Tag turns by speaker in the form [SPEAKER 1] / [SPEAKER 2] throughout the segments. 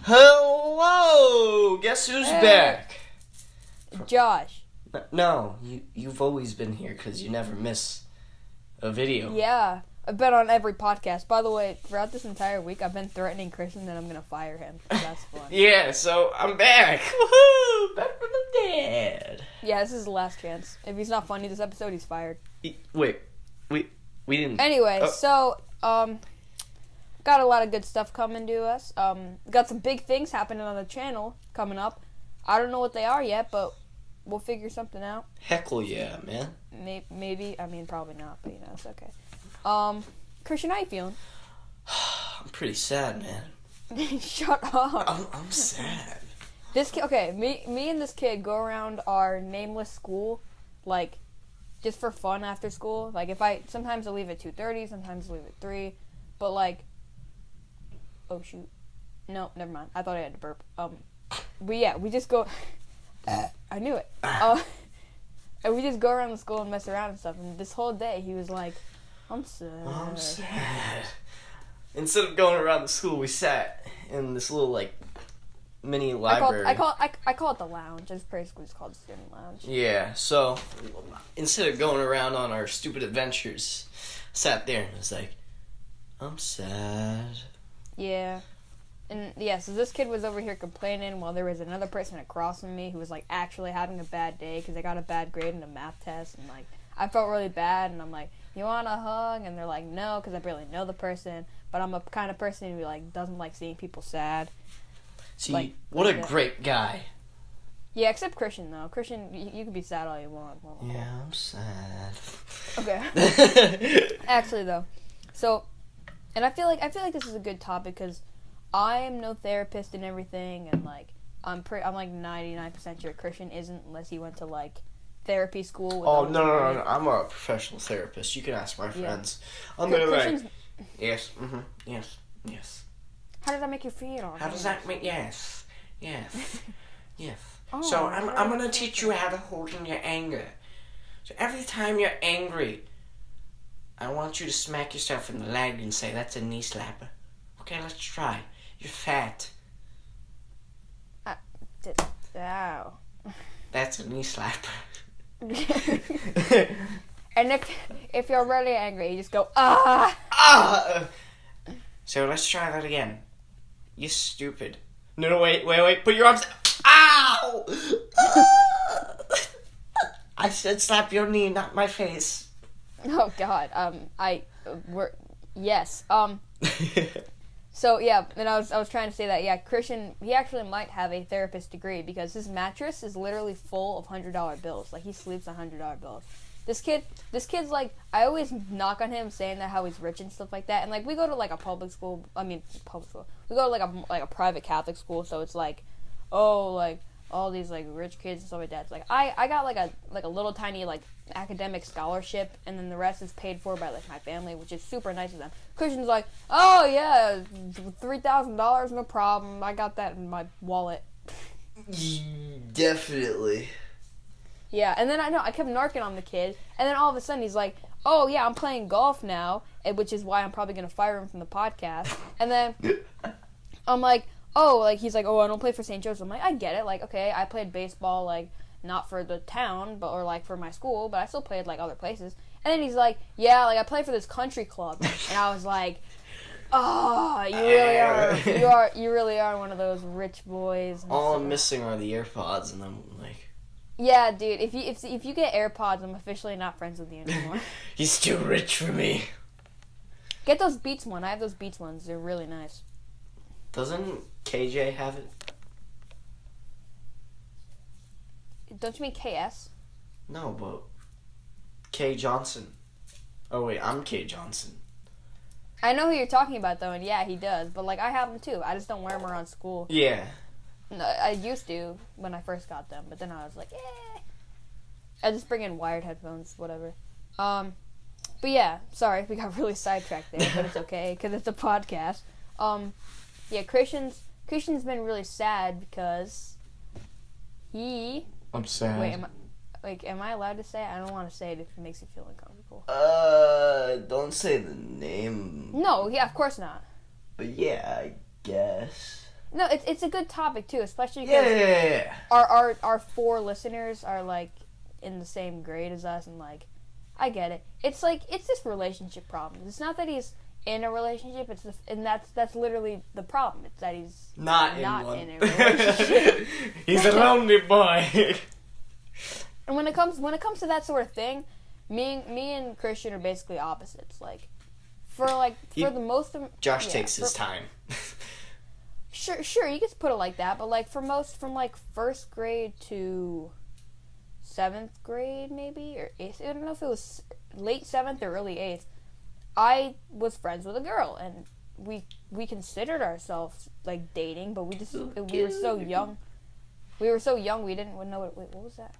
[SPEAKER 1] Hello! Guess who's back?
[SPEAKER 2] Josh.
[SPEAKER 1] No, you've always been here because you never miss a video.
[SPEAKER 2] Yeah, I've been on every podcast. By the way, throughout this entire week, I've been threatening Christian that I'm going to fire him. That's fun.
[SPEAKER 1] Yeah, so I'm back. Woohoo! Back from the dead.
[SPEAKER 2] Yeah, this is the last chance. If he's not funny this episode, he's fired.
[SPEAKER 1] Wait, we didn't...
[SPEAKER 2] Anyway, so, got a lot of good stuff coming to us. Got some big things happening on the channel coming up. I don't know what they are yet, but we'll figure something out.
[SPEAKER 1] Heckle yeah, man.
[SPEAKER 2] Maybe. I mean, probably not, but, it's okay. Christian, how you feeling?
[SPEAKER 1] I'm pretty sad, man.
[SPEAKER 2] Shut up.
[SPEAKER 1] I'm sad.
[SPEAKER 2] This kid, okay, me and this kid go around our nameless school, like, just for fun after school. Like, sometimes I leave at 2:30, sometimes I leave at 3, but, like, oh, shoot. No, never mind. I thought I had to burp. We just go, I knew it. And we just go around the school and mess around and stuff, and this whole day, he was like, I'm sad.
[SPEAKER 1] Instead of going around the school, we sat in this little, like, mini library.
[SPEAKER 2] I call it the lounge. It's basically just called the student lounge.
[SPEAKER 1] Yeah, so instead of going around on our stupid adventures, sat there and was like, I'm sad.
[SPEAKER 2] Yeah. And yeah, so this kid was over here complaining while there was another person across from me who was like actually having a bad day because they got a bad grade in a math test, and like I felt really bad, and I'm like, you want a hug? And they're like, no, because I barely know the person, but I'm a kind of person who like doesn't like seeing people sad.
[SPEAKER 1] See,
[SPEAKER 2] like,
[SPEAKER 1] what a great guy.
[SPEAKER 2] Yeah, except Christian though. Christian, you can be sad all you want.
[SPEAKER 1] Yeah, I'm sad.
[SPEAKER 2] Okay. Actually though, so, and I feel like this is a good topic because I am no therapist and everything, and like I'm like 99% sure Christian isn't unless he went to like therapy school.
[SPEAKER 1] Oh no! I'm a professional therapist. You can ask my friends. Yeah. I'm gonna like yes, yes.
[SPEAKER 2] How does that make you feel?
[SPEAKER 1] How does that make yes. Oh, so I'm gonna teach you how to hold in your anger. So every time you're angry, I want you to smack yourself in the leg and say that's a knee slapper. Okay, let's try. You're fat.
[SPEAKER 2] Ow.
[SPEAKER 1] That's a knee slapper.
[SPEAKER 2] And if you're really angry, you just go, ah!
[SPEAKER 1] Ah! So let's try that again. You're stupid. No, wait. Put your arms... Ow! I said slap your knee, not my face.
[SPEAKER 2] Oh, God. Yes. So, yeah, and I was trying to say that, yeah, Christian, he actually might have a therapist degree because his mattress is literally full of $100 bills. Like, he sleeps on $100 bills. This kid's, like, I always knock on him saying that how he's rich and stuff like that. And, like, we go to, like, a public school. We go to, like, a private Catholic school, so it's, like, oh, like, all these, like, rich kids and stuff like that. It's like, I got, like a little tiny, like, academic scholarship, and then the rest is paid for by, like, my family, which is super nice of them. Christian's like, oh, yeah, $3,000, no problem. I got that in my wallet.
[SPEAKER 1] Definitely.
[SPEAKER 2] Yeah, and then I kept narking on the kid, and then all of a sudden he's like, oh, yeah, I'm playing golf now, which is why I'm probably going to fire him from the podcast. And then I'm like, oh, like, he's like, oh, I don't play for St. Joe's. I'm like, I get it. Like, okay, I played baseball, like, not for the town, or, like, for my school, but I still played, like, other places. And then he's like, yeah, like, I play for this country club. And I was like, oh, you really are one of those rich boys.
[SPEAKER 1] All I'm missing are the AirPods, and I'm like...
[SPEAKER 2] Yeah, dude, if you get AirPods, I'm officially not friends with you anymore.
[SPEAKER 1] He's too rich for me.
[SPEAKER 2] Get those Beats one. I have those Beats ones. They're really nice.
[SPEAKER 1] Doesn't KJ have it?
[SPEAKER 2] Don't you mean KS?
[SPEAKER 1] No, but K Johnson. Oh wait, I'm K Johnson.
[SPEAKER 2] I know who you're talking about though, and yeah, he does. But like, I have them too. I just don't wear them around school.
[SPEAKER 1] Yeah.
[SPEAKER 2] No, I used to when I first got them, but then I was like, eh. I just bring in wired headphones, whatever. But yeah, sorry, we got really sidetracked there, but it's okay because it's a podcast. Yeah, Christian's been really sad because
[SPEAKER 1] I'm sad.
[SPEAKER 2] Wait, am I allowed to say it? I don't want to say it if it makes you feel uncomfortable.
[SPEAKER 1] Don't say the name.
[SPEAKER 2] No, yeah, of course not.
[SPEAKER 1] But yeah, I guess.
[SPEAKER 2] No, it's a good topic too, especially
[SPEAKER 1] Yeah,
[SPEAKER 2] because
[SPEAKER 1] yeah, yeah.
[SPEAKER 2] our 4 listeners are like in the same grade as us, and like I get it. It's like it's this relationship problem. It's not that he's in a relationship. And that's literally the problem. It's that he's
[SPEAKER 1] not
[SPEAKER 2] in
[SPEAKER 1] one.
[SPEAKER 2] a relationship.
[SPEAKER 1] He's a lonely boy.
[SPEAKER 2] And when it comes to that sort of thing, me and Christian are basically opposites. Like for the most of
[SPEAKER 1] Josh takes his time.
[SPEAKER 2] Sure, you can put it like that, but like for most, from like 1st grade to 7th grade, maybe, or 8th, I don't know if it was late 7th or early 8th, I was friends with a girl, and we considered ourselves like dating, but we were so young. We were so young, we didn't know what. Wait, what was that?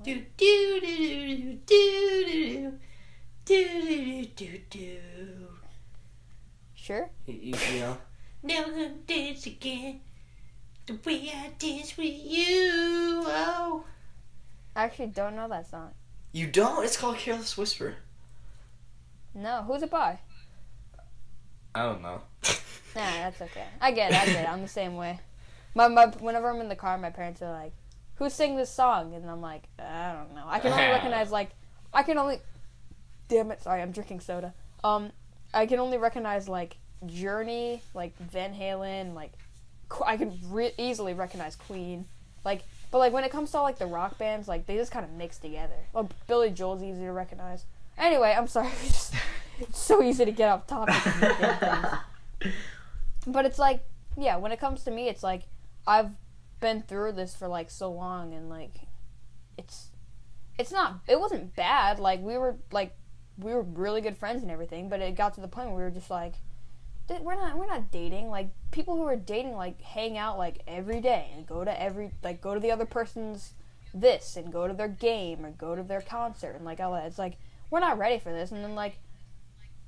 [SPEAKER 1] Do do do do do do do do.
[SPEAKER 2] Sure.
[SPEAKER 1] You know. Never gonna dance again the way I dance with you. Oh.
[SPEAKER 2] I actually don't know that song.
[SPEAKER 1] You don't? It's called Careless Whisper.
[SPEAKER 2] No, who's it by?
[SPEAKER 1] I don't know.
[SPEAKER 2] Nah, that's okay. I get it. I'm the same way. Whenever I'm in the car, my parents are like, "Who sang this song?" And I'm like, I don't know. I can only recognize Damn it! Sorry, I'm drinking soda. I can only recognize like Journey, like Van Halen, like I can easily recognize Queen, like. But like when it comes to all, like the rock bands, like they just kind of mix together. Well, Billy Joel's easy to recognize. Anyway, I'm sorry. It's so easy to get off topic. But it's like, yeah, when it comes to me, it's like I've been through this for like so long, and like it wasn't bad. Like we were really good friends and everything, but it got to the point where we were just like, we're not dating. Like people who are dating like hang out like every day and go to the other person's this and go to their game or go to their concert and like all that. It's like we're not ready for this. And then like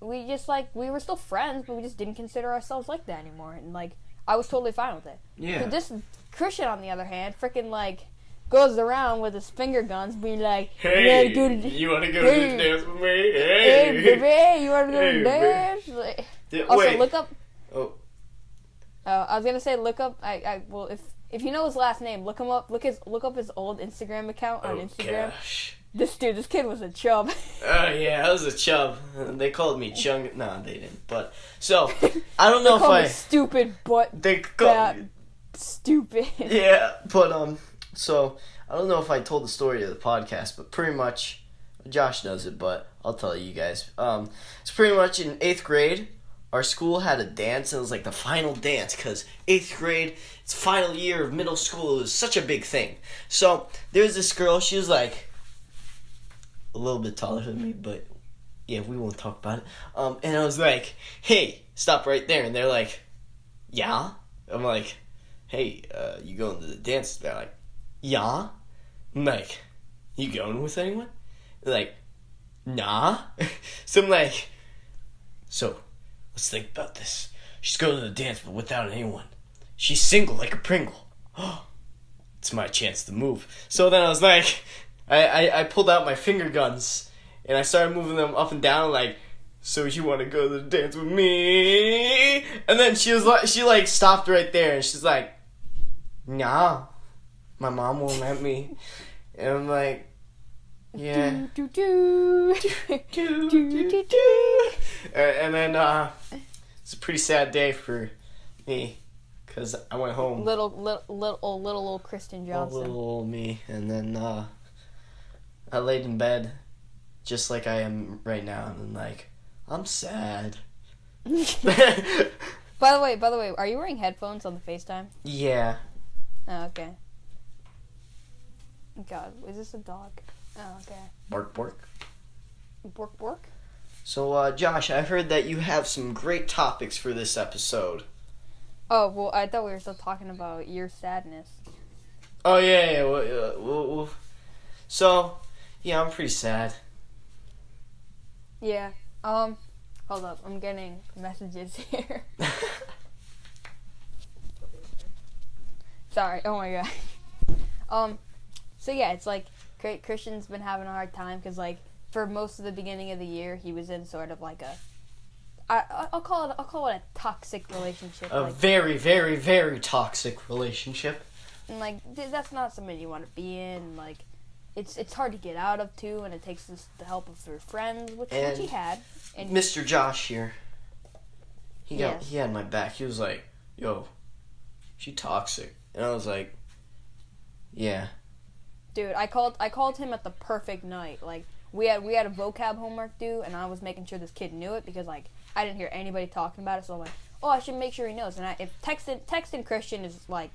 [SPEAKER 2] we were still friends, but we just didn't consider ourselves like that anymore. And like I was totally fine with it.
[SPEAKER 1] Yeah.
[SPEAKER 2] But this Christian, on the other hand, freaking like goes around with his finger guns, being like,
[SPEAKER 1] "Hey, you want to go to the dance with me?
[SPEAKER 2] Hey, baby, you want to go to dance?" Like, also,
[SPEAKER 1] wait.
[SPEAKER 2] look up.
[SPEAKER 1] Oh.
[SPEAKER 2] I was gonna say look up. Well, if you know his last name, look him up. Look up his old Instagram account on Instagram.
[SPEAKER 1] Gosh.
[SPEAKER 2] This kid was a chub.
[SPEAKER 1] Oh yeah, I was a chub. They called me Chung. No, they didn't. But so I don't know
[SPEAKER 2] They called me stupid, but
[SPEAKER 1] they called me
[SPEAKER 2] stupid.
[SPEAKER 1] Yeah, but so I don't know if I told the story of the podcast, but pretty much Josh knows it, but I'll tell you guys. It's pretty much in 8th grade. Our school had a dance, and it was like the final dance, because 8th grade, it's final year of middle school. It was such a big thing. So there's this girl. She was like a little bit taller than me, but yeah, we won't talk about it. And I was like, "Hey, stop right there." And they're like, "Yeah?" I'm like, "Hey, you going to the dance?" They're like, "Yeah." I'm like, "You going with anyone?" They're like, "Nah." So I'm like, "So, let's think about this. She's going to the dance, but without anyone. She's single like a Pringle. It's my chance to move." So then I was like, I pulled out my finger guns, and I started moving them up and down like, "So you want to go to the dance with me?" And then she stopped right there, and she's like, "Nah, my mom won't let me." And I'm like, "Yeah." And then it's a pretty sad day for me, because I went home.
[SPEAKER 2] Little old Kristen Johnson.
[SPEAKER 1] Little old me. And then I laid in bed just like I am right now, and then like, I'm sad.
[SPEAKER 2] By the way, are you wearing headphones on the FaceTime?
[SPEAKER 1] Yeah.
[SPEAKER 2] Oh, okay. God, is this a dog? Oh, okay.
[SPEAKER 1] Bark, bark.
[SPEAKER 2] Bork, bork?
[SPEAKER 1] So, Josh, I heard that you have some great topics for this episode.
[SPEAKER 2] Oh, well, I thought we were still talking about your sadness.
[SPEAKER 1] Oh, yeah. Well, so, yeah, I'm pretty sad.
[SPEAKER 2] Yeah. Hold up. I'm getting messages here. Sorry. Oh, my God. So, yeah, it's like Christian's been having a hard time because, like, for most of the beginning of the year, he was in sort of like I'll call it a toxic relationship.
[SPEAKER 1] A very, very, very toxic relationship.
[SPEAKER 2] And like that's not somebody you want to be in. Like it's hard to get out of too, and it takes the help of your friends, which he had. And
[SPEAKER 1] Mr. Josh here, he had my back. He was like, "Yo, she toxic," and I was like, "Yeah."
[SPEAKER 2] Dude, I called him at the perfect night. Like we had a vocab homework due, and I was making sure this kid knew it because like I didn't hear anybody talking about it. So I'm like, oh, I should make sure he knows. And if texting Christian is like,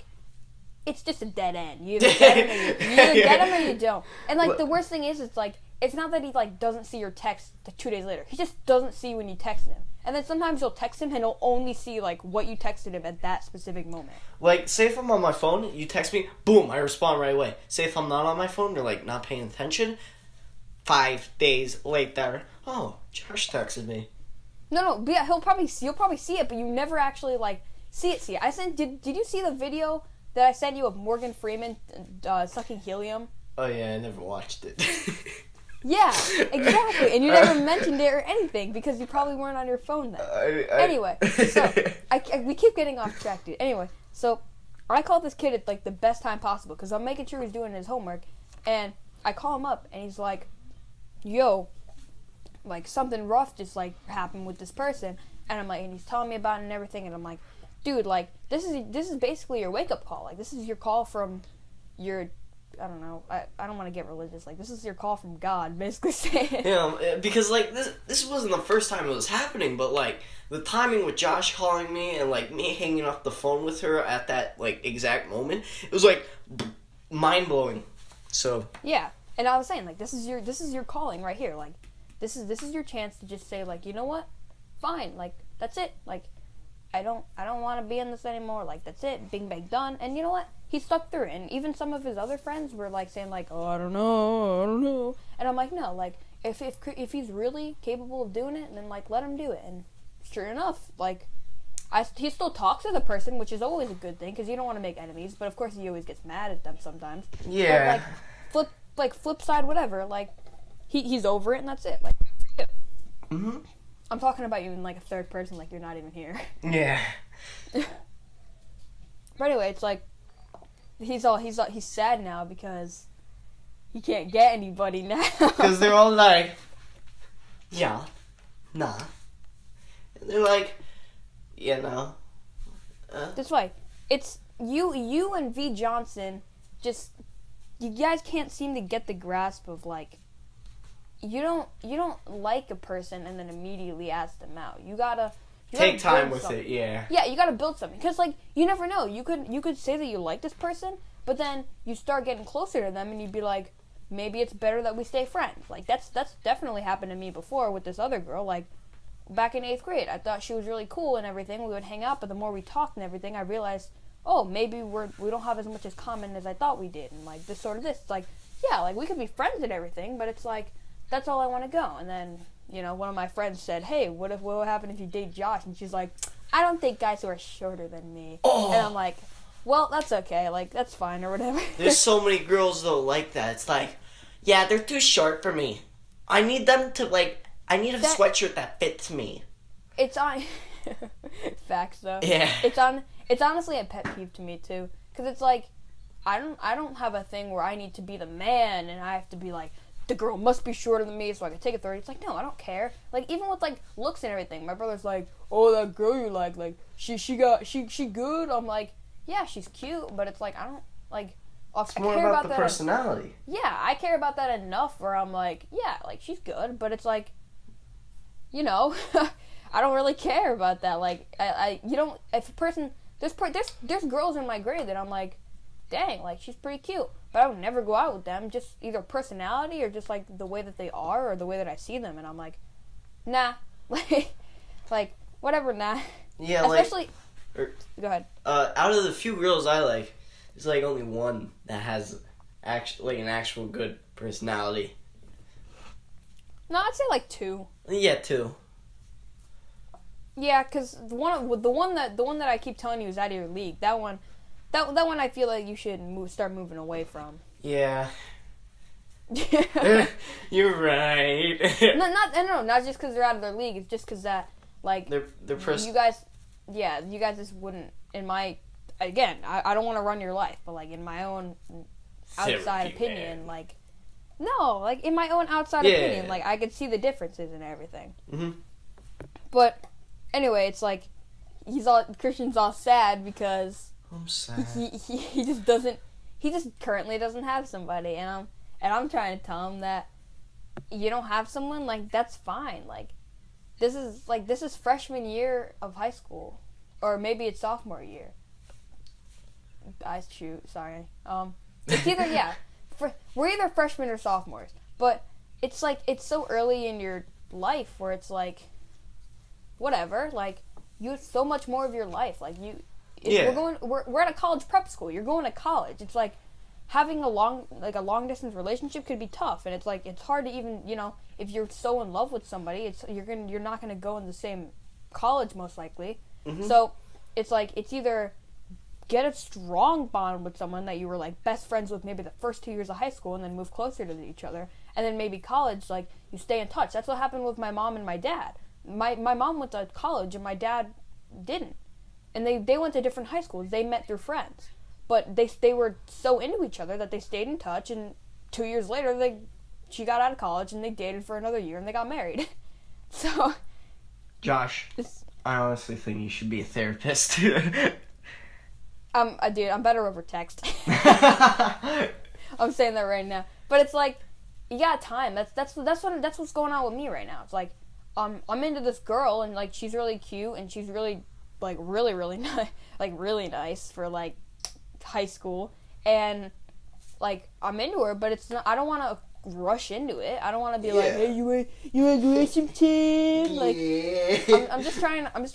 [SPEAKER 2] it's just a dead end. You either get him or you don't. And like the worst thing is, it's like it's not that he like doesn't see your text 2 days later. He just doesn't see when you text him. And then sometimes you'll text him and he'll only see like what you texted him at that specific moment.
[SPEAKER 1] Like, say if I'm on my phone, you text me, boom, I respond right away. Say if I'm not on my phone, you're like not paying attention. 5 days later, oh, Josh texted me.
[SPEAKER 2] No, but yeah, you'll probably see it, but you never actually like see it. I sent. Did you see the video that I sent you of Morgan Freeman sucking helium?
[SPEAKER 1] Oh yeah, I never watched it.
[SPEAKER 2] Yeah, exactly. And you never mentioned it or anything because you probably weren't on your phone then. Anyway, so we keep getting off track, dude. Anyway, so I called this kid at like the best time possible because I'm making sure he's doing his homework, and I call him up and he's like, "Yo, like something rough just like happened with this person," and I'm like, and he's telling me about it and everything, and I'm like, "Dude, like this is basically your wake up call. Like this is your call from your." I don't know. I don't want to get religious. Like, this is your call from God, basically saying.
[SPEAKER 1] Yeah, because, like, this wasn't the first time it was happening, but, like, the timing with Josh calling me and, like, me hanging up the phone with her at that, like, exact moment, it was, like, mind-blowing. So.
[SPEAKER 2] Yeah, and I was saying, like, this is your calling right here. Like, this is your chance to just say, like, you know what? Fine. Like, that's it. Like, I don't want to be in this anymore. Like, that's it. Bing, bang, done. And you know what? He stuck through it. And even some of his other friends were, like, saying, like, oh, I don't know. And I'm like, no. Like, if he's really capable of doing it, then, like, let him do it. And sure enough, like, he still talks to the person, which is always a good thing, because you don't want to make enemies. But, of course, he always gets mad at them sometimes.
[SPEAKER 1] Yeah.
[SPEAKER 2] But, flip side, whatever. Like, he's over it, and that's it. Like,
[SPEAKER 1] mm-hmm.
[SPEAKER 2] I'm talking about you in, like, a third person, like you're not even here.
[SPEAKER 1] Yeah.
[SPEAKER 2] But anyway, it's like, he's sad now because he can't get anybody now.
[SPEAKER 1] Because they're all like, yeah, nah. And they're like, yeah, no.
[SPEAKER 2] That's why. It's you and V Johnson, just, you guys can't seem to get the grasp of, like, you don't like a person and then immediately ask them out. You gotta
[SPEAKER 1] take time with it, yeah.
[SPEAKER 2] Yeah, you gotta build something, because like you never know. You could say that you like this person, but then you start getting closer to them, and you'd be like, maybe it's better that we stay friends. Like that's definitely happened to me before with this other girl. Like back in 8th grade, I thought she was really cool and everything. We would hang out, but the more we talked and everything, I realized, oh, maybe we don't have as much as common as I thought we did, and like this. It's like, yeah, like we could be friends and everything, but it's like, that's all I want to go. And then, you know, one of my friends said, hey, what would happen if you date Josh? And she's like, I don't date guys who are shorter than me.
[SPEAKER 1] Oh.
[SPEAKER 2] And I'm like, well, that's okay. Like, that's fine or whatever.
[SPEAKER 1] There's so many girls, though, like that. It's like, yeah, they're too short for me. I need them to, like, I need a sweatshirt that fits me.
[SPEAKER 2] It's on... Facts, though.
[SPEAKER 1] Yeah.
[SPEAKER 2] It's honestly a pet peeve to me, too. Because it's like, I don't have a thing where I need to be the man and I have to be like, the girl must be shorter than me so I can take authority. It's like, no, I don't care. Like, even with, like, looks and everything, my brother's like, oh, that girl you like, she good? I'm like, yeah, she's cute, but it's like, I don't, like,
[SPEAKER 1] it's more about the personality.
[SPEAKER 2] Yeah, I care about that enough where I'm like, yeah, like, she's good, but it's like, you know, I don't really care about that. Like, you don't, if a person, there's girls in my grade that I'm like, dang, like, she's pretty cute. But I would never go out with them, just either personality or just, like, the way that they are or the way that I see them. And I'm like, nah. like whatever, nah.
[SPEAKER 1] Yeah,
[SPEAKER 2] especially, go ahead.
[SPEAKER 1] Out of the few girls I like, there's, like, only one that has an actual good personality.
[SPEAKER 2] No, I'd say, like, 2.
[SPEAKER 1] Yeah, 2.
[SPEAKER 2] Yeah, because the one that I keep telling you is out of your league. That one I feel like you should start moving away from.
[SPEAKER 1] Yeah. You're right.
[SPEAKER 2] not just because they're out of their league. It's just because that Like,
[SPEAKER 1] they're
[SPEAKER 2] you guys just wouldn't, in my, again, I don't want to run your life, but, like, in my own outside opinion,
[SPEAKER 1] man.
[SPEAKER 2] like, no, like, in my own outside opinion, like, I could see the differences and everything.
[SPEAKER 1] Mm-hmm.
[SPEAKER 2] But, anyway, it's like, Christian's all sad because
[SPEAKER 1] I'm sad.
[SPEAKER 2] he just currently doesn't have somebody, and I'm trying to tell him that you don't have someone, like, that's fine, like, this is freshman year of high school, or maybe it's sophomore year. Sorry. It's either, we're either freshmen or sophomores, but it's like, it's so early in your life where it's like, whatever, like, you have so much more of your life, like, we're at a college prep school, you're going to college, it's like, having a long distance relationship could be tough, and it's like, it's hard to even, if you're so in love with somebody, you're not gonna go in the same college most likely. Mm-hmm. So it's like, it's either get a strong bond with someone that you were like best friends with maybe the first 2 years of high school, and then move closer to each other, and then maybe college, like, you stay in touch. That's what happened with my mom and my dad. My mom went to college and my dad didn't, and they went to different high schools. They met through friends, but they were so into each other that they stayed in touch, and 2 years later she got out of college and they dated for another year and they got married. So,
[SPEAKER 1] Josh, I honestly think you should be a therapist.
[SPEAKER 2] I'm better over text. I'm saying that right now, but it's like, you got time. That's what's going on with me right now. It's like, I'm into this girl, and like, she's really cute, and she's really, like, really nice, like, really nice for, like, high school, and, like, I'm into her, but it's not, I don't want to rush into it. I don't want to be like, hey, you want to go some time? Like, I'm just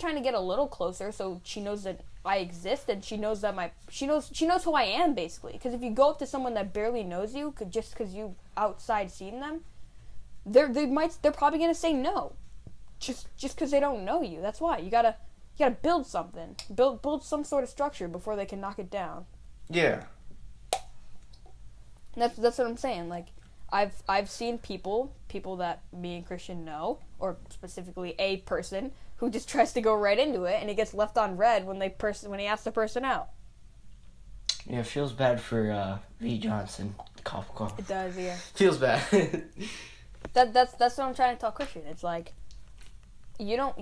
[SPEAKER 2] trying to get a little closer, so she knows that I exist, and she knows that she knows who I am, basically. Because if you go up to someone that barely knows you, just because you outside seen them, they're probably gonna say no, just because they don't know you. That's why you gotta build something, build some sort of structure before they can knock it down.
[SPEAKER 1] Yeah.
[SPEAKER 2] That's what I'm saying. Like, I've seen people that me and Christian know, or specifically a person who just tries to go right into it, and he gets left on red when he asks the person out.
[SPEAKER 1] Yeah, it feels bad for V. Johnson. Cough.
[SPEAKER 2] It does, yeah.
[SPEAKER 1] Feels bad.
[SPEAKER 2] That's what I'm trying to tell Christian. It's like, you don't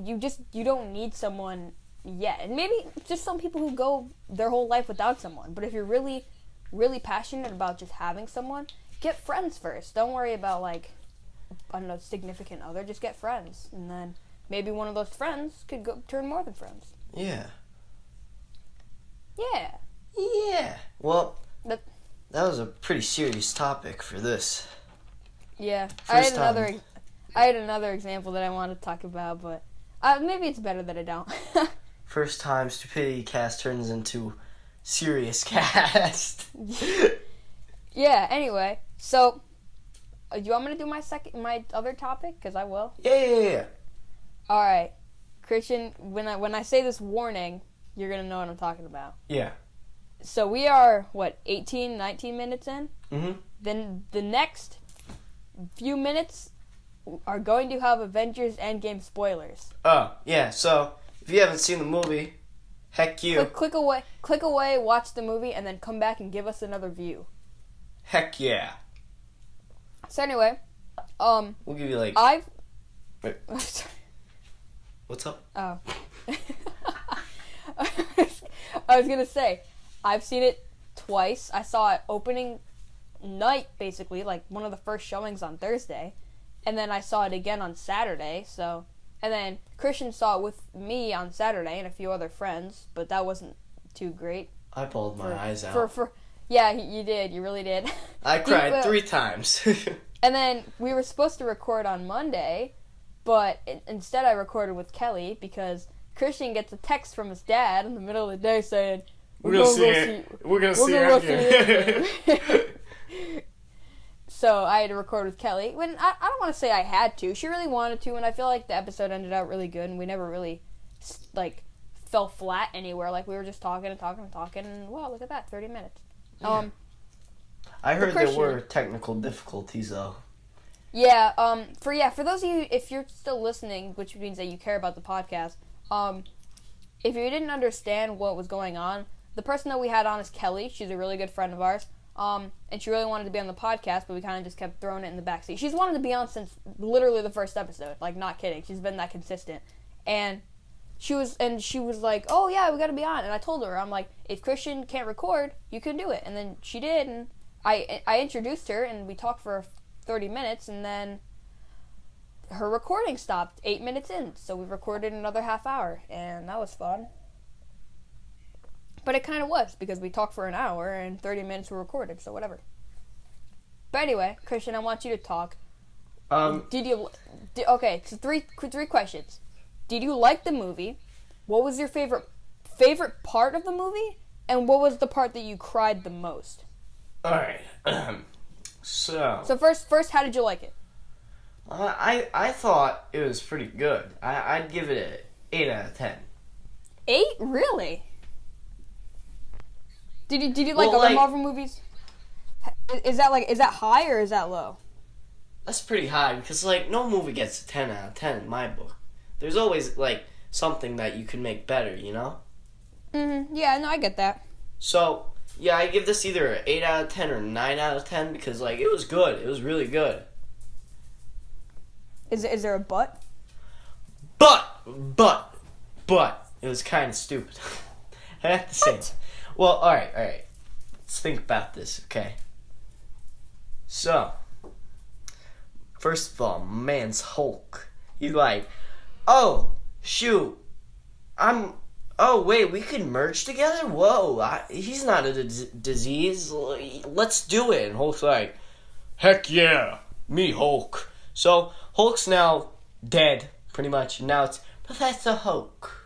[SPEAKER 2] need someone yet, and maybe just some people who go their whole life without someone. But if you're really, really passionate about just having someone, get friends first. Don't worry about, like, I don't know, significant other. Just get friends, and then maybe one of those friends could turn more than friends.
[SPEAKER 1] Yeah.
[SPEAKER 2] Yeah.
[SPEAKER 1] Yeah. Well, that was a pretty serious topic for this.
[SPEAKER 2] Yeah. I had another example that I wanted to talk about, but maybe it's better that I don't.
[SPEAKER 1] First time Stupidity Cast turns into Serious Cast.
[SPEAKER 2] Yeah, anyway. So, do you want me to do my other topic? Because I will.
[SPEAKER 1] Yeah.
[SPEAKER 2] All right. Christian, when I say this warning, you're going to know what I'm talking about.
[SPEAKER 1] Yeah.
[SPEAKER 2] So we are, 18, 19 minutes in?
[SPEAKER 1] Mm-hmm.
[SPEAKER 2] Then the next few minutes are going to have Avengers Endgame spoilers.
[SPEAKER 1] Oh, yeah. So, if you haven't seen the movie, heck you.
[SPEAKER 2] Click away, watch the movie, and then come back and give us another view.
[SPEAKER 1] Heck yeah.
[SPEAKER 2] So anyway,
[SPEAKER 1] we'll give you like... Wait. What's up?
[SPEAKER 2] Oh. I was gonna say, I've seen it twice. I saw it opening night, basically, like one of the first showings on Thursday, and then I saw it again on Saturday. So, and then Christian saw it with me on Saturday and a few other friends, but that wasn't too great.
[SPEAKER 1] I bawled my eyes out.
[SPEAKER 2] Yeah, you did. You really did.
[SPEAKER 1] I cried 3 times.
[SPEAKER 2] And then we were supposed to record on Monday, but instead I recorded with Kelly because Christian gets a text from his dad in the middle of the day saying, We're gonna see it. So I had to record with Kelly. When I don't want to say I had to. She really wanted to, and I feel like the episode ended out really good, and we never really, like, fell flat anywhere. Like, we were just talking, and wow, look at that, 30 minutes.
[SPEAKER 1] Yeah. I heard there were technical difficulties, though.
[SPEAKER 2] For those of you, if you're still listening, which means that you care about the podcast, if you didn't understand what was going on, the person that we had on is Kelly. She's a really good friend of ours. And she really wanted to be on the podcast, but we kind of just kept throwing it in the backseat. She's wanted to be on since literally the first episode. Like, not kidding. She's been that consistent. And she was like, oh, yeah, we got to be on. And I told her, I'm like, if Christian can't record, you can do it. And then she did, and I introduced her, and we talked for 30 minutes, and then her recording stopped 8 minutes in. So we recorded another half hour, and that was fun. But it kind of was, because we talked for an hour and 30 minutes were recorded, so whatever. But anyway, Christian, I want you to talk. Okay, so three questions. Did you like the movie? What was your favorite part of the movie? And what was the part that you cried the most?
[SPEAKER 1] Alright, so
[SPEAKER 2] first, how did you like it?
[SPEAKER 1] I thought it was pretty good. I'd give it an 8 out of 10.
[SPEAKER 2] 8? Really? Did you like other Marvel movies? Is that high or is that low?
[SPEAKER 1] That's pretty high because no movie gets a 10 out of 10 in my book. There's always something that you can make better, you know?
[SPEAKER 2] Mhm. Yeah, no, I get that.
[SPEAKER 1] So, yeah, I give this either an 8 out of 10 or 9 out of 10 because it was good. It was really good.
[SPEAKER 2] Is there a but?
[SPEAKER 1] But it was kind of stupid. I have to say. Well, all right. Let's think about this, okay? So, first of all, man's Hulk. He's like, oh, shoot. Oh, wait, we can merge together? Whoa, he's not a disease. Let's do it. And Hulk's like, heck yeah, me, Hulk. So, Hulk's now dead, pretty much. Now it's Professor Hulk.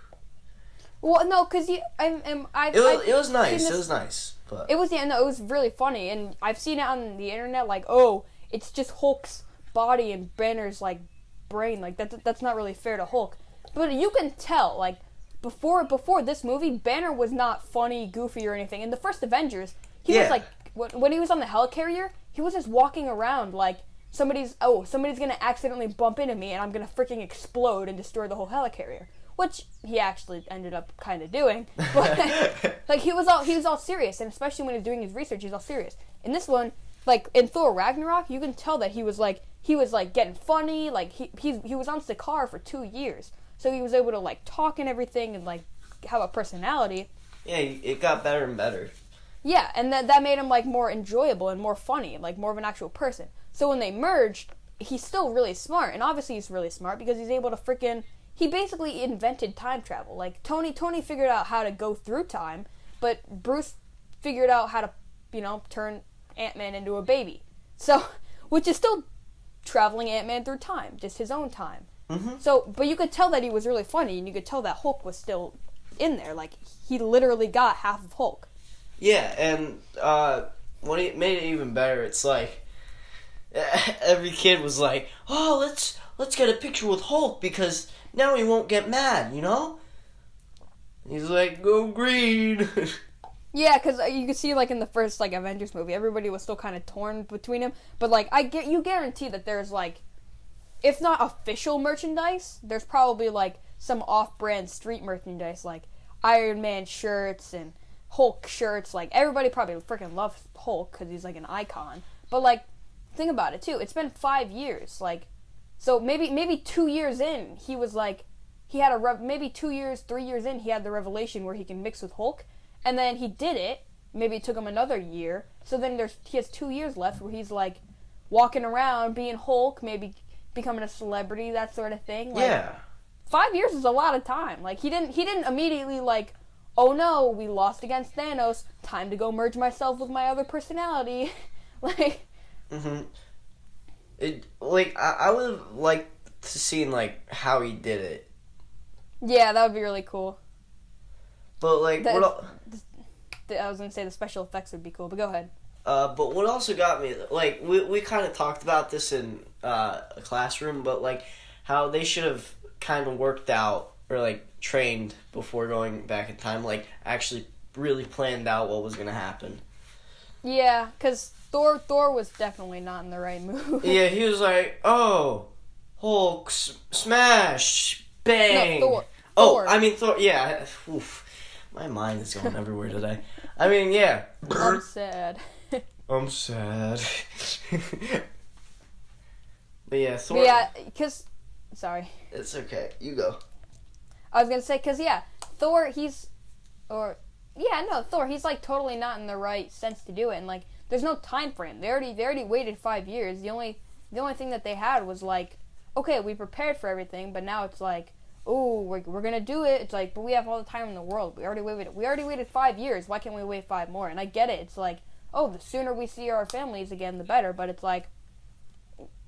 [SPEAKER 2] Well, no, because it
[SPEAKER 1] was nice. It was nice, but
[SPEAKER 2] it was really funny, and I've seen it on the internet. It's just Hulk's body and Banner's brain. That's not really fair to Hulk. But you can tell, before this movie, Banner was not funny, goofy, or anything. In the first Avengers, he was when he was on the helicarrier, he was just walking around somebody's gonna accidentally bump into me, and I'm gonna freaking explode and destroy the whole helicarrier. Which he actually ended up kind of doing, but he was all serious, and especially when he was doing his research, he was all serious. In this one, in Thor Ragnarok, you can tell that he was getting funny. He was on Sakaar for 2 years, so he was able to talk and everything and have a personality.
[SPEAKER 1] Yeah, it got better and better.
[SPEAKER 2] Yeah, and that made him more enjoyable and more funny, more of an actual person. So when they merged, he's still really smart, and obviously he's really smart because he's able to he basically invented time travel. Tony figured out how to go through time, but Bruce figured out how to, turn Ant-Man into a baby. So, which is still traveling Ant-Man through time, just his own time. Mm-hmm. So, but you could tell that he was really funny, and you could tell that Hulk was still in there. He literally got half of Hulk.
[SPEAKER 1] Yeah, and when it made it even better, it's every kid was like, oh, let's get a picture with Hulk because now he won't get mad, you know? He's like, go green.
[SPEAKER 2] Yeah, because you could see, in the first, Avengers movie, everybody was still kind of torn between him. But, you guarantee that there's, if not official merchandise, there's probably, some off-brand street merchandise, Iron Man shirts and Hulk shirts. Everybody probably freaking loves Hulk because he's, an icon. But, think about it, too. It's been 5 years, so maybe 2 years in, he was he had maybe 2 years, 3 years in, he had the revelation where he can mix with Hulk, and then he did it. Maybe it took him another year. So then he has 2 years left where he's walking around being Hulk, maybe becoming a celebrity, that sort of thing.
[SPEAKER 1] Yeah.
[SPEAKER 2] 5 years is a lot of time. He didn't immediately oh no, we lost against Thanos. Time to go merge myself with my other personality.
[SPEAKER 1] Mhm. I would have liked to see how he did it.
[SPEAKER 2] Yeah, that would be really cool.
[SPEAKER 1] But
[SPEAKER 2] I was gonna say the special effects would be cool, but go ahead.
[SPEAKER 1] But what also got me, we kind of talked about this in a classroom, but how they should have kind of worked out or trained before going back in time, actually really planned out what was gonna happen.
[SPEAKER 2] Yeah, because Thor was definitely not in the right mood.
[SPEAKER 1] Yeah, he was like, oh, Hulk, smash, bang.
[SPEAKER 2] No, Thor.
[SPEAKER 1] Oh, I mean Thor. Yeah. Oof. My mind is going everywhere today. I mean, yeah.
[SPEAKER 2] I'm sad.
[SPEAKER 1] I'm sad. But yeah, Thor.
[SPEAKER 2] But yeah, because... Sorry.
[SPEAKER 1] It's okay. You go.
[SPEAKER 2] I was going to say, because, yeah, Thor, Thor, he's, like, totally not in the right sense to do it. And, like, there's no time frame. They already waited 5 years. The only thing that they had was, like, okay, we prepared for everything, but now it's like, oh, we're going to do it. It's like, but we have all the time in the world. We already waited 5 years. Why can't we wait 5 more? And I get it. It's like, oh, the sooner we see our families again, the better. But it's like,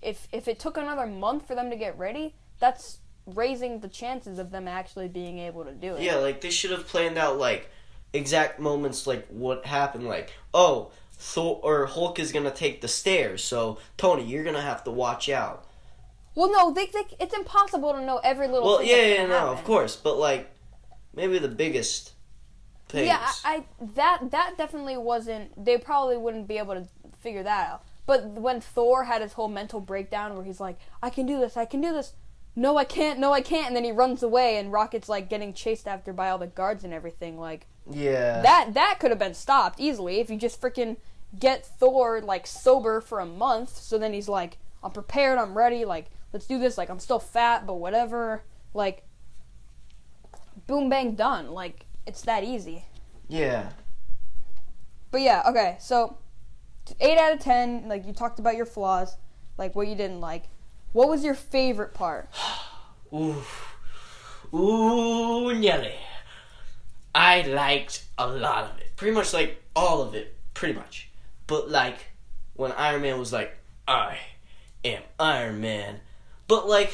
[SPEAKER 2] if it took another month for them to get ready, that's raising the chances of them actually being able to do it.
[SPEAKER 1] Yeah, like, they should have planned out, like, exact moments, like, what happened. Like, oh, Thor or Hulk is going to take the stairs, so, Tony, you're going to have to watch out.
[SPEAKER 2] Well, no, it's impossible to know every little thing.
[SPEAKER 1] Well, yeah, no, of course. But, like, maybe the biggest things.
[SPEAKER 2] Yeah, that definitely wasn't... They probably wouldn't be able to figure that out. But when Thor had his whole mental breakdown where he's like, I can do this. No, I can't. And then he runs away and Rocket's, like, getting chased after by all the guards and everything. Like,
[SPEAKER 1] yeah.
[SPEAKER 2] That could have been stopped easily if you just freaking get Thor, like, sober for a month. So then he's like, I'm prepared, I'm ready, like, let's do this. Like, I'm still fat, but whatever. Like, boom, bang, done. Like, it's that easy.
[SPEAKER 1] Yeah.
[SPEAKER 2] But yeah, okay, so 8 out of 10, like, you talked about your flaws, like, what you didn't like. What was your favorite part?
[SPEAKER 1] Ooh, Nelly. I liked a lot of it. Pretty much, like, all of it. Pretty much. But, like, when Iron Man was like, I am Iron Man. But, like,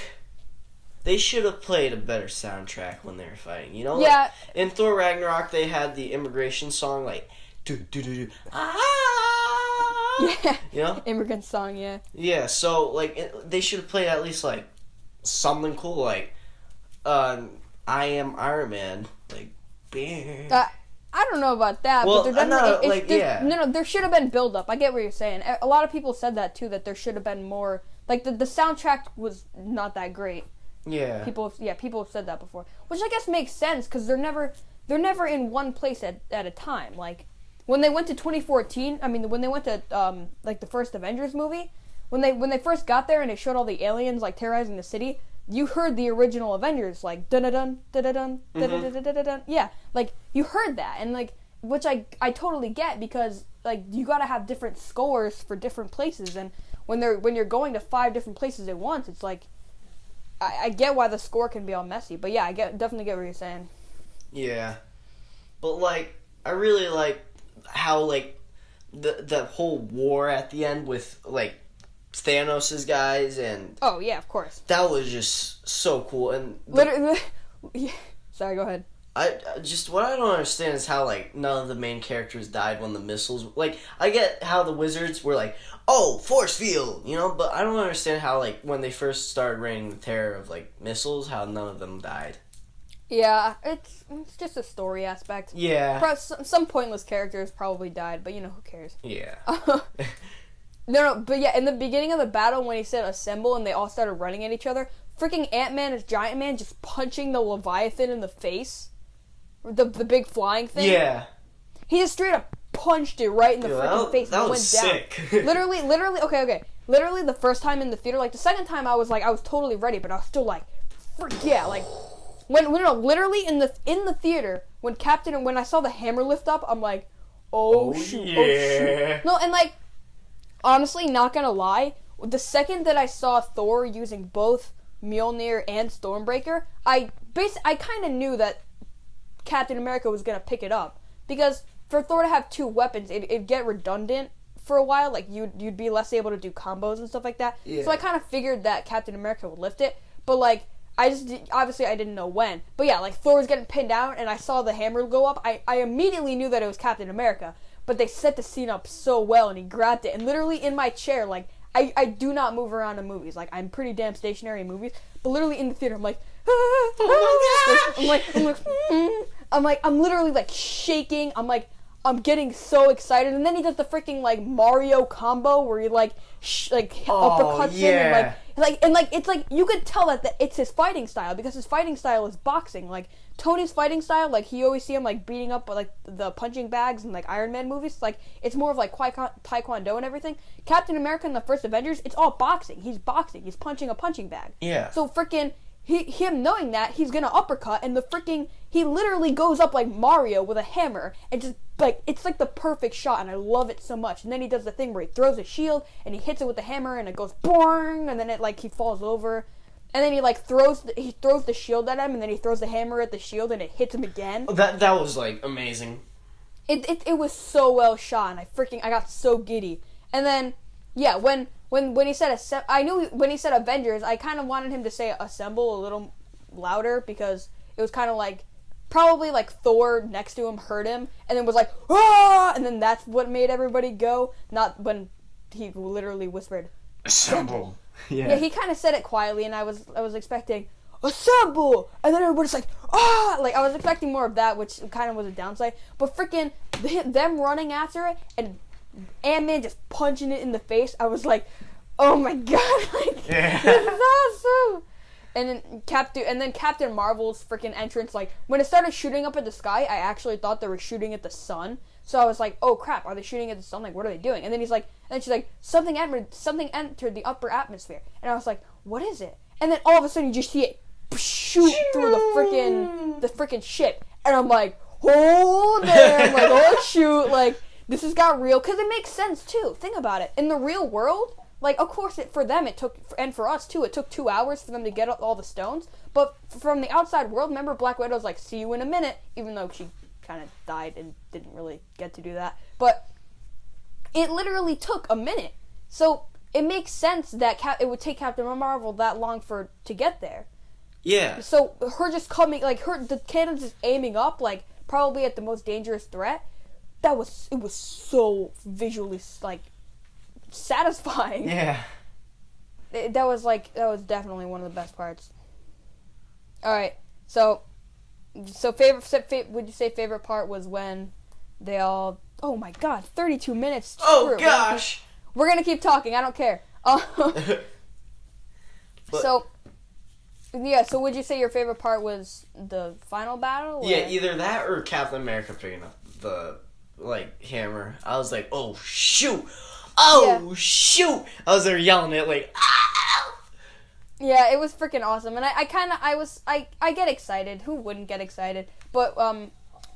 [SPEAKER 1] they should have played a better soundtrack when they were fighting. You know?
[SPEAKER 2] Yeah.
[SPEAKER 1] Like, in Thor Ragnarok, they had the immigration song, like, do-do-do-do, ah!
[SPEAKER 2] Yeah.
[SPEAKER 1] You know?
[SPEAKER 2] Immigrant song, yeah.
[SPEAKER 1] Yeah, so, like, they should have played at least, like, something cool, like, I am Iron Man. Like,
[SPEAKER 2] I don't know about that,
[SPEAKER 1] well,
[SPEAKER 2] but there definitely...
[SPEAKER 1] yeah.
[SPEAKER 2] No, there should have been build-up. I get what you're saying. A lot of people said that, too, that there should have been more... Like, the soundtrack was not that great.
[SPEAKER 1] Yeah.
[SPEAKER 2] People have said that before. Which I guess makes sense, because they're never in one place at a time. Like, when they went to 2014, I mean, when they went to, like, the first Avengers movie, when they first got there and they showed all the aliens, like, terrorizing the city, you heard the original Avengers, like, dun-dun-dun, dun-dun-dun, dun-dun-dun-dun-dun. Yeah, like, you heard that, and, like, which I totally get, because, like, you gotta have different scores for different places, and when you're going to 5 different places at once, it's like, I get why the score can be all messy, but yeah, definitely get what you're saying.
[SPEAKER 1] Yeah. But, like, I really like how, like, the whole war at the end with, like, Thanos' guys, and...
[SPEAKER 2] Oh, yeah, of course.
[SPEAKER 1] That was just so cool, and...
[SPEAKER 2] Literally... Yeah. Sorry, go ahead.
[SPEAKER 1] What I don't understand is how, like, none of the main characters died when the missiles... Like, I get how the wizards were like, oh, force field, you know? But I don't understand how, like, when they first started reigning the terror of, like, missiles, how none of them died.
[SPEAKER 2] Yeah, it's just a story aspect.
[SPEAKER 1] Yeah.
[SPEAKER 2] Some pointless characters probably died, but, you know, who cares?
[SPEAKER 1] Yeah.
[SPEAKER 2] No, but yeah, in the beginning of the battle, when he said assemble and they all started running at each other, freaking Ant-Man as Giant Man just punching the Leviathan in the face. The big flying thing.
[SPEAKER 1] Yeah.
[SPEAKER 2] He just straight up punched it right in the freaking face and it went
[SPEAKER 1] sick.
[SPEAKER 2] Down. Literally, okay. Literally the first time in the theater, like the second time I was totally ready, but I was still like, frick yeah, like, literally in the theater, when I saw the hammer lift up, I'm like, oh shoot. No, and like, honestly, not gonna lie, the second that I saw Thor using both Mjolnir and Stormbreaker, I kind of knew that Captain America was gonna pick it up, because for Thor to have 2 weapons, it'd get redundant for a while. Like you'd be less able to do combos and stuff like that. Yeah. So I kind of figured that Captain America would lift it, but like obviously I didn't know when. But yeah, like Thor was getting pinned down, and I saw the hammer go up. I immediately knew that it was Captain America, but they set the scene up so well, and he grabbed it, and literally in my chair, like I do not move around in movies. Like I'm pretty damn stationary in movies, but literally in the theater, I'm like. I'm literally like shaking. I'm like, I'm getting so excited, and then he does the freaking like Mario combo where he like uppercuts him and it's like you could tell that it's his fighting style because his fighting style is boxing. Like Tony's fighting style, like you always see him like beating up like the punching bags in like Iron Man movies. Like it's more of like Taekwondo and everything. Captain America in the first Avengers, it's all boxing. He's boxing. He's punching a punching bag.
[SPEAKER 1] Yeah.
[SPEAKER 2] So freaking. Him knowing that, he's gonna uppercut, and he literally goes up like Mario with a hammer, and just, like, it's like the perfect shot, and I love it so much. And then he does the thing where he throws a shield, and he hits it with the hammer, and it goes boing, and then it, like, he falls over. And then he, like, throws the shield at him, and then he throws the hammer at the shield, and it hits him again.
[SPEAKER 1] That was, like, amazing.
[SPEAKER 2] It was so well shot, and I got so giddy. And then, yeah, when he said when he said Avengers, I kind of wanted him to say assemble a little louder because it was kind of like probably like Thor next to him heard him and then was like ah, and then that's what made everybody go. Not when he literally whispered
[SPEAKER 1] assemble.
[SPEAKER 2] Yeah, he kind of said it quietly, and I was expecting assemble, and then everybody's like ah, like I was expecting more of that, which kind of was a downside. But freaking them running after it and Ant-Man just punching it in the face, I was like, oh my god, like, this is awesome. And then Captain Marvel's freaking entrance, like, when it started shooting up at the sky, I actually thought they were shooting at the sun. So I was like, oh crap, are they shooting at the sun? Like, what are they doing? And then she's like, something entered the upper atmosphere. And I was like, what is it? And then all of a sudden you just see it shoot through the freaking ship. And I'm like, oh damn, like, oh shoot, like, this has got real, because it makes sense, too. Think about it. In the real world, like, of course, for them it took, and for us, too, it took 2 hours for them to get all the stones. But from the outside world, remember Black Widow's like, see you in a minute, even though she kind of died and didn't really get to do that. But it literally took a minute. So it makes sense that it would take Captain Marvel that long to get there.
[SPEAKER 1] Yeah.
[SPEAKER 2] So her just coming, like, the cannon's just aiming up, like, probably at the most dangerous threat. It was so visually, like, satisfying.
[SPEAKER 1] Yeah.
[SPEAKER 2] That was definitely one of the best parts. Alright, so favorite, would you say favorite part was when they all, oh my god, 32 minutes.
[SPEAKER 1] Oh gosh.
[SPEAKER 2] We're gonna keep talking, I don't care. So would you say your favorite part was the final battle? Or?
[SPEAKER 1] Yeah, either that or Captain America picking up the, like, hammer. I was like, oh shoot! Oh shoot! I was there yelling it like, ah!
[SPEAKER 2] Yeah, it was freaking awesome, and I get excited. Who wouldn't get excited? But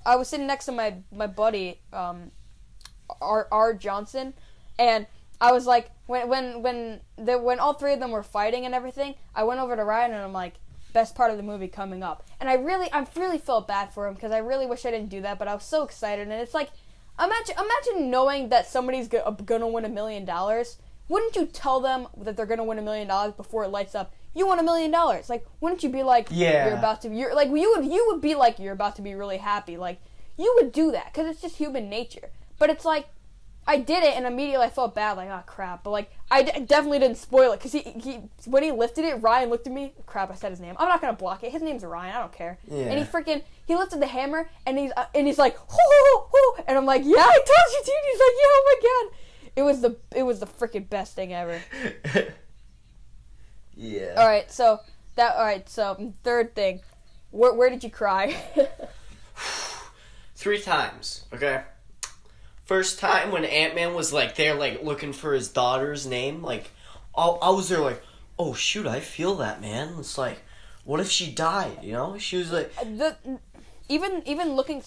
[SPEAKER 2] I was sitting next to my buddy, R. Johnson, and I was like, when all three of them were fighting and everything, I went over to Ryan and I'm like, best part of the movie coming up, and I really felt bad for him because I really wish I didn't do that, but I was so excited, and it's like, imagine knowing that somebody's gonna win $1 million. Wouldn't you tell them that they're gonna win $1 million before it lights up? You won $1 million. Like, wouldn't you be like,
[SPEAKER 1] yeah,
[SPEAKER 2] you would be like, you're about to be really happy. Like, you would do that because it's just human nature. But it's like, I did it and immediately I felt bad. Like, oh crap. But like, I definitely didn't spoil it because he when he lifted it, Ryan looked at me. Crap, I said his name. I'm not gonna block it. His name's Ryan. I don't care. Yeah. And he lifted the hammer and he's like, hoo, and I'm like, yeah, I told you, dude. He's like, yeah, oh my god. It was the freaking best thing ever.
[SPEAKER 1] Yeah.
[SPEAKER 2] Alright, so third thing. Where did you cry?
[SPEAKER 1] 3 times, okay? First time when Ant-Man was like there, like looking for his daughter's name, like I was there like, oh shoot, I feel that, man. It's like, what if she died, you know? She was like
[SPEAKER 2] even looking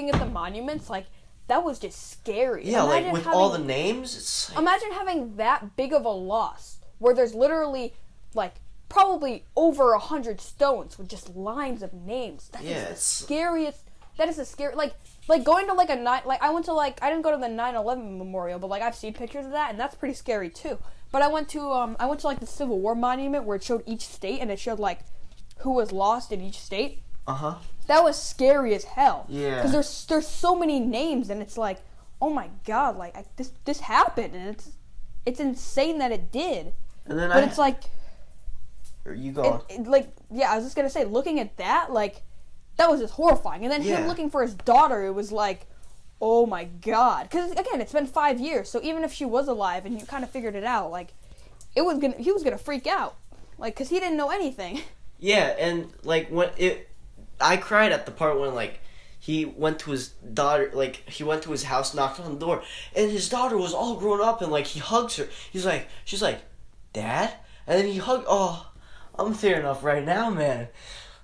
[SPEAKER 2] at the monuments, like, that was just scary.
[SPEAKER 1] Yeah, imagine, like, with all the names, it's like,
[SPEAKER 2] imagine having that big of a loss, where there's literally, like, probably over 100 stones with just lines of names. That is the scariest, like, going to, like, I went to, like, I didn't go to the 9/11 memorial, but, like, I've seen pictures of that, and that's pretty scary, too. But I went to, like, the Civil War monument, where it showed each state, and it showed, like, who was lost in each state.
[SPEAKER 1] Uh-huh.
[SPEAKER 2] That was scary as hell.
[SPEAKER 1] Yeah.
[SPEAKER 2] Because there's so many names, and it's like, oh my god, like, this happened, and it's insane that it did.
[SPEAKER 1] And then
[SPEAKER 2] it's like,
[SPEAKER 1] are you going?
[SPEAKER 2] I was just gonna say, looking at that, like, that was just horrifying. And then him looking for his daughter, it was like, oh my god. Because, again, it's been 5 years, so even if she was alive and you kind of figured it out, like, he was gonna freak out. Like, because he didn't know anything.
[SPEAKER 1] Yeah, and, like, I cried at the part when, like, he went to his daughter, like, he went to his house, knocked on the door, and his daughter was all grown up, and, like, he hugs her. She's like, Dad? And then he hugged, oh, I'm tearing up right now, man.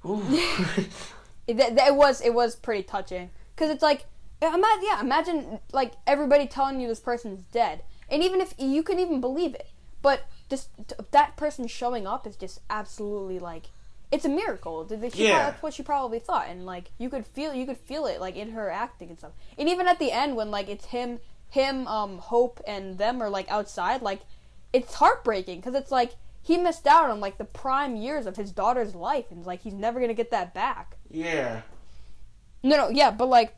[SPEAKER 1] Ooh.
[SPEAKER 2] It was pretty touching. Because it's like, imagine, like, everybody telling you this person's dead. And even if, you can even believe it. But that person showing up is just absolutely, like, it's a miracle. That's what she probably thought. And, like, you could feel it, like, in her acting and stuff. And even at the end, when, like, it's him, Hope, and them are, like, outside, like, it's heartbreaking. Because it's, like, he missed out on, like, the prime years of his daughter's life. And, like, he's never going to get that back.
[SPEAKER 1] Yeah.
[SPEAKER 2] No, yeah, but, like,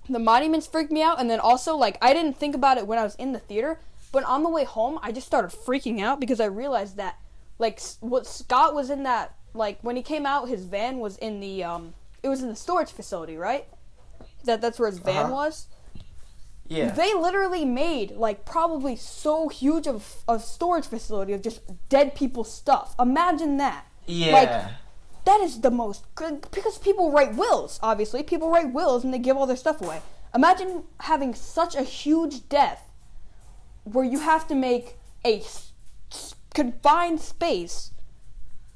[SPEAKER 2] the monuments freaked me out. And then also, like, I didn't think about it when I was in the theater. But on the way home, I just started freaking out because I realized that, like, what Scott was in that, like, when he came out, his van was in the, it was in the storage facility, right? That's where his van was?
[SPEAKER 1] Yeah.
[SPEAKER 2] They literally made, like, probably so huge of a storage facility of just dead people's stuff. Imagine that.
[SPEAKER 1] Yeah.
[SPEAKER 2] Like, that is the most, because people write wills, obviously. People write wills and they give all their stuff away. Imagine having such a huge death where you have to make a confined space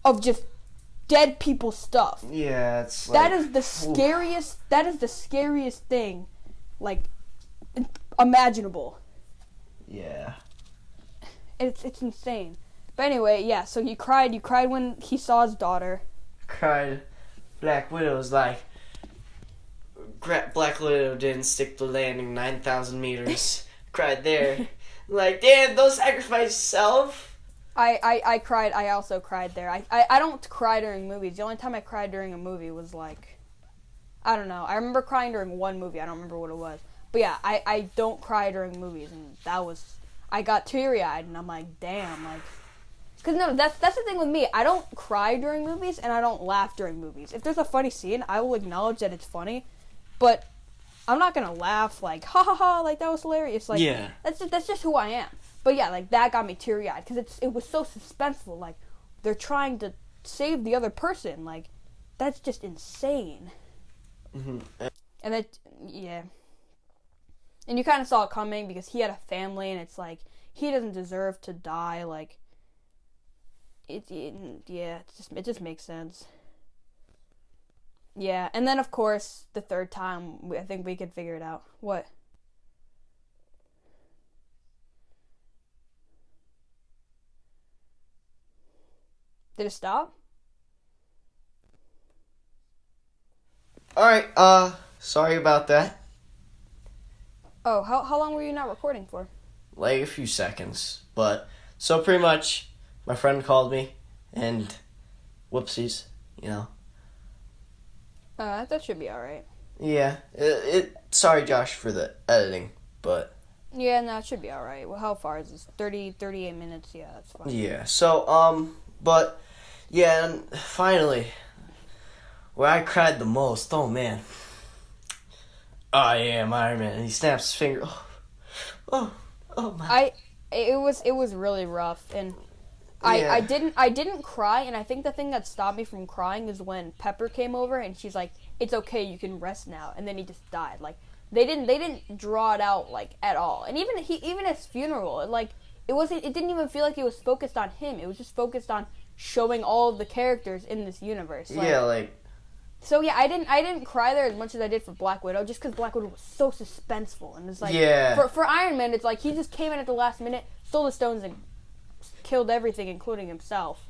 [SPEAKER 2] of just dead people's stuff.
[SPEAKER 1] Yeah, it's like,
[SPEAKER 2] that is the scariest. That is the scariest thing, like, imaginable.
[SPEAKER 1] Yeah.
[SPEAKER 2] It's insane. But anyway, yeah. So you cried. You cried when he saw his daughter.
[SPEAKER 1] Cried. Black Widow's like, Black Widow didn't stick the landing 9,000 meters. Cried there. Like, damn, don't sacrifice yourself.
[SPEAKER 2] I cried. I also cried there. I don't cry during movies. The only time I cried during a movie was, like, I don't know. I remember crying during one movie. I don't remember what it was. But yeah, I don't cry during movies, and that was, I got teary-eyed, and I'm like, damn, like, because no, that's the thing with me. I don't cry during movies, and I don't laugh during movies. If there's a funny scene, I will acknowledge that it's funny, but I'm not gonna laugh like, ha ha ha, like, that was hilarious. Like,
[SPEAKER 1] yeah,
[SPEAKER 2] that's just who I am. But yeah, like, that got me teary-eyed because it was so suspenseful. Like, they're trying to save the other person. Like, that's just insane.
[SPEAKER 1] Mm-hmm.
[SPEAKER 2] And that, yeah. And you kind of saw it coming because he had a family, and it's like, he doesn't deserve to die. Like, it just makes sense. Yeah, and then, of course, the third time, I think we could figure it out. What? Did it stop?
[SPEAKER 1] Alright, sorry about that.
[SPEAKER 2] Oh, how long were you not recording for?
[SPEAKER 1] Like, a few seconds. But, so pretty much, my friend called me, and whoopsies, you know.
[SPEAKER 2] That should be alright.
[SPEAKER 1] Yeah, sorry, Josh, for the editing, but...
[SPEAKER 2] Yeah, no, it should be alright. Well, how far is this? 38 minutes? Yeah, that's fine.
[SPEAKER 1] Yeah, so, but, yeah, and finally, where I cried the most, oh, man. Oh, yeah, I'm Iron Man, and he snaps his finger. Oh, my.
[SPEAKER 2] It was really rough, and
[SPEAKER 1] Yeah.
[SPEAKER 2] I didn't cry, and I think the thing that stopped me from crying is when Pepper came over, and she's like, it's okay, you can rest now, and then he just died. Like, they didn't draw it out, like, at all. And even his funeral, it didn't even feel like it was focused on him. It was just focused on showing all of the characters in this universe. Like,
[SPEAKER 1] yeah, like...
[SPEAKER 2] So yeah, I didn't cry there as much as I did for Black Widow, just because Black Widow was so suspenseful, and it's like,
[SPEAKER 1] yeah.
[SPEAKER 2] for Iron Man, it's like he just came in at the last minute, stole the stones, and killed everything, including himself.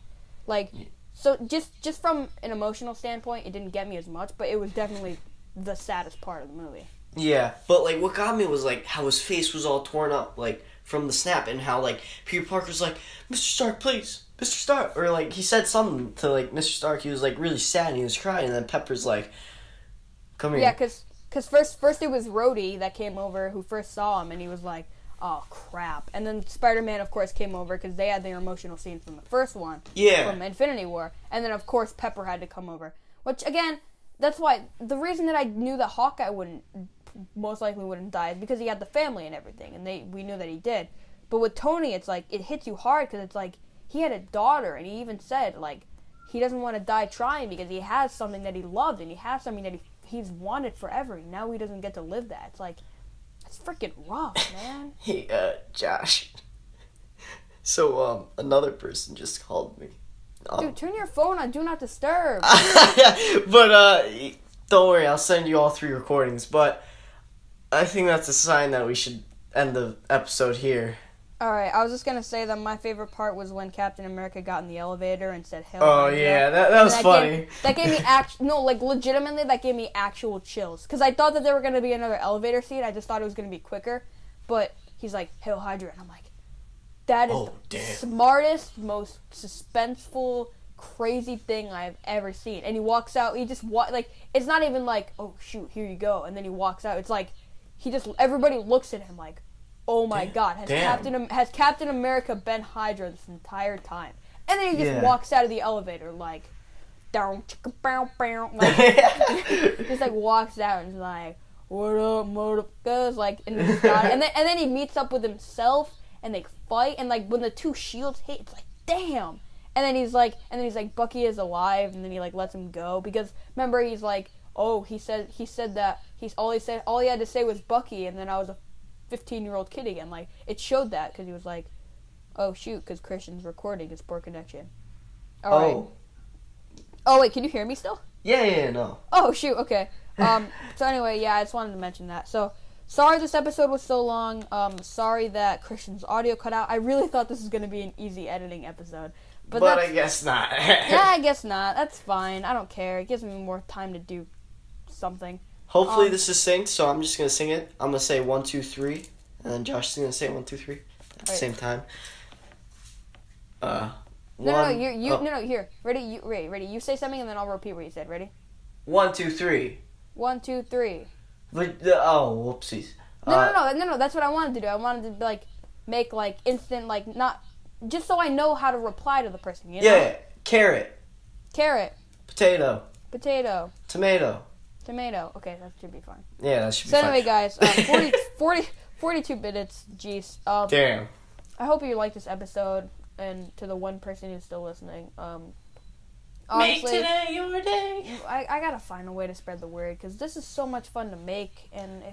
[SPEAKER 2] Like, so just from an emotional standpoint, it didn't get me as much, but it was definitely the saddest part of the movie.
[SPEAKER 1] Yeah, but, like, what got me was, like, how his face was all torn up, like, from the snap, and how, like, Peter Parker's like, Mr. Stark, please, Mr. Stark, or, like, he said something to, like, Mr. Stark. He was, like, really sad, and he was crying, and then Pepper's like, come here.
[SPEAKER 2] Yeah, because first it was Rhodey that came over, who first saw him, and he was like, oh, crap. And then Spider-Man, of course, came over, because they had their emotional scene from the first one.
[SPEAKER 1] Yeah.
[SPEAKER 2] From Infinity War. And then, of course, Pepper had to come over. Which, again, that's why, the reason that I knew that Hawkeye wouldn't most likely wouldn't die because he had the family and everything, and we knew that he did. But with Tony, it's like it hits you hard because it's like he had a daughter, and he even said like he doesn't want to die trying because he has something that he loved and he has something that he's wanted forever. And now he doesn't get to live that. It's like it's freaking rough, man.
[SPEAKER 3] Hey, Josh. So another person just called me.
[SPEAKER 2] Dude, turn your phone on Do Not Disturb.
[SPEAKER 3] But don't worry, I'll send you all 3 recordings. But I think that's a sign that we should end the episode here.
[SPEAKER 2] Alright, I was just gonna say that my favorite part was when Captain America got in the elevator and said, "Hell."
[SPEAKER 3] Oh, yeah, that was funny.
[SPEAKER 2] That gave me legitimately, that gave me actual chills. Because I thought that there were gonna be another elevator scene. I just thought it was gonna be quicker. But he's like, "Hail Hydra," and I'm like, that is the smartest, most suspenseful, crazy thing I've ever seen. And he walks out, he just it's not even like, "Oh shoot, here you go," and then he walks out. It's like everybody looks at him like, "Oh my God, has Captain America been Hydra this entire time?" And then he just walks out of the elevator like, down, chicka, bow, bow, like, just like walks out and is like, "What up, motherfuckers?" Like, and he's got it. And then he meets up with himself and they fight. And like when the 2 shields hit, it's like, damn. And then he's like, Bucky is alive. And then he like lets him go because remember he's like, oh, he said that all he had to say was Bucky, and then I was a 15-year-old kid again. Like, it showed that because he was like, oh shoot, because Christian's recording his poor connection. All right. Oh wait, can you hear me still?
[SPEAKER 3] Yeah, no.
[SPEAKER 2] Oh shoot, okay. So anyway, yeah, I just wanted to mention that. So sorry this episode was so long. Sorry that Christian's audio cut out. I really thought this was gonna be an easy editing episode, but
[SPEAKER 3] I guess not.
[SPEAKER 2] Yeah, I guess not. That's fine. I don't care. It gives me more time to do something.
[SPEAKER 3] Hopefully this is synced, so I'm just gonna sing it. I'm gonna say 1, 2, 3, and then Josh is gonna say 1, 2, 3 at the same time.
[SPEAKER 2] Here. Ready. You say something, and then I'll repeat what you said. Ready?
[SPEAKER 3] 1, 2, 3.
[SPEAKER 2] 1, 2, 3.
[SPEAKER 3] Whoopsies.
[SPEAKER 2] No. That's what I wanted to do. I wanted to make instant not just so I know how to reply to the person. You know?
[SPEAKER 3] Yeah. Carrot. Potato.
[SPEAKER 2] Tomato. Okay, that should be fine.
[SPEAKER 3] Yeah, that should be fine.
[SPEAKER 2] So anyway, guys, 42 minutes. Jeez.
[SPEAKER 3] Damn.
[SPEAKER 2] I hope you liked this episode, and to the one person who's still listening,
[SPEAKER 1] Make
[SPEAKER 2] honestly,
[SPEAKER 1] today your day.
[SPEAKER 2] I gotta find a way to spread the word because this is so much fun to make. And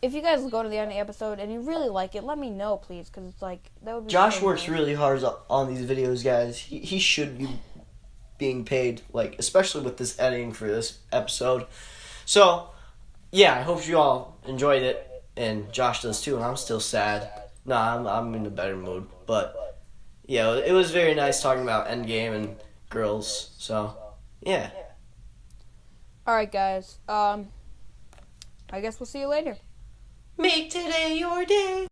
[SPEAKER 2] if you guys go to the end of the episode and you really like it, let me know, please, because it's like that would be.
[SPEAKER 3] Josh
[SPEAKER 2] so
[SPEAKER 3] works
[SPEAKER 2] nice.
[SPEAKER 3] really hard on these videos, guys. He should be being paid, especially with this editing for this episode. So, yeah, I hope you all enjoyed it, and Josh does too. And I'm still sad. No, I'm in a better mood, but yeah, it was very nice talking about Endgame and girls. So, yeah.
[SPEAKER 2] All right, guys. I guess we'll see you later.
[SPEAKER 1] Make today your day.